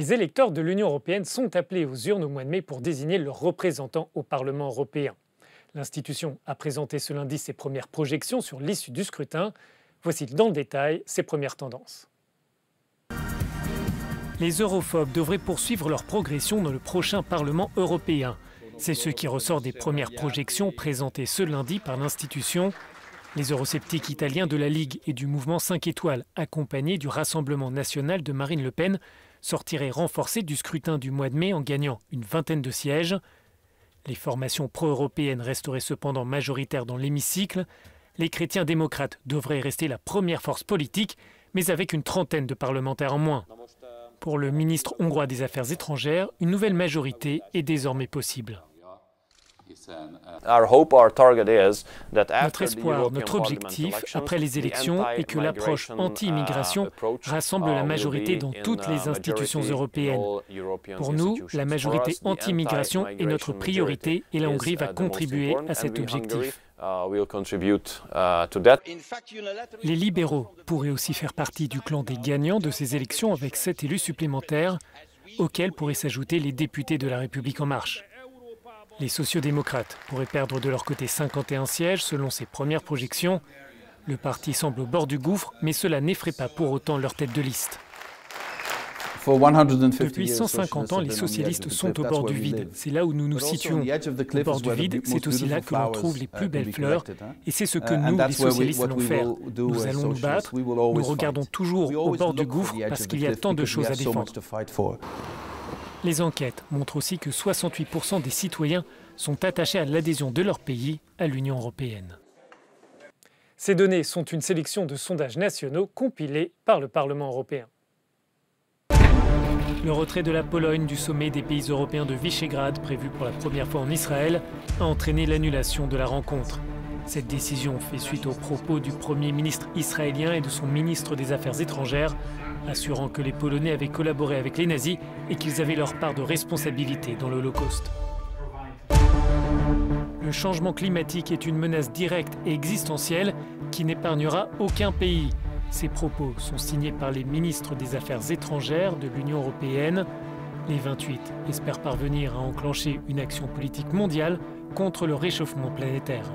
Les électeurs de l'Union européenne sont appelés aux urnes au mois de mai pour désigner leurs représentants au Parlement européen. L'institution a présenté ce lundi ses premières projections sur l'issue du scrutin. Voici dans le détail ses premières tendances. Les europhobes devraient poursuivre leur progression dans le prochain Parlement européen. C'est ce qui ressort des premières projections présentées ce lundi par l'institution. Les eurosceptiques italiens de la Ligue et du mouvement 5 étoiles, accompagnés du Rassemblement national de Marine Le Pen, sortiraient renforcés du scrutin du mois de mai en gagnant une vingtaine de sièges. Les formations pro-européennes resteraient cependant majoritaires dans l'hémicycle. Les chrétiens démocrates devraient rester la première force politique, mais avec une trentaine de parlementaires en moins. Pour le ministre hongrois des Affaires étrangères, une nouvelle majorité est désormais possible. Notre espoir, notre objectif, après les élections, est que l'approche anti-immigration rassemble la majorité dans toutes les institutions européennes. Pour nous, la majorité anti-immigration est notre priorité et la Hongrie va contribuer à cet objectif. Les libéraux pourraient aussi faire partie du clan des gagnants de ces élections avec 7 élus supplémentaires, auxquels pourraient s'ajouter les députés de La République En Marche. Les sociodémocrates pourraient perdre de leur côté 51 sièges selon ses premières projections. Le parti semble au bord du gouffre, mais cela n'effraie pas pour autant leur tête de liste. Depuis 150 ans, les socialistes sont au bord du vide. C'est là où nous nous situons. Au bord du vide, c'est aussi là que l'on trouve les plus belles fleurs. Et c'est ce que nous, les socialistes, allons faire. Nous allons nous battre. Nous regardons toujours au bord du gouffre parce qu'il y a tant de choses à défendre. Les enquêtes montrent aussi que 68% des citoyens sont attachés à l'adhésion de leur pays à l'Union européenne. Ces données sont une sélection de sondages nationaux compilés par le Parlement européen. Le retrait de la Pologne du sommet des pays européens de Visegrad, prévu pour la première fois en Israël, a entraîné l'annulation de la rencontre. Cette décision fait suite aux propos du Premier ministre israélien et de son ministre des Affaires étrangères, assurant que les Polonais avaient collaboré avec les nazis et qu'ils avaient leur part de responsabilité dans l'Holocauste. Le changement climatique est une menace directe et existentielle qui n'épargnera aucun pays. Ces propos sont signés par les ministres des Affaires étrangères de l'Union européenne. Les 28 espèrent parvenir à enclencher une action politique mondiale contre le réchauffement planétaire.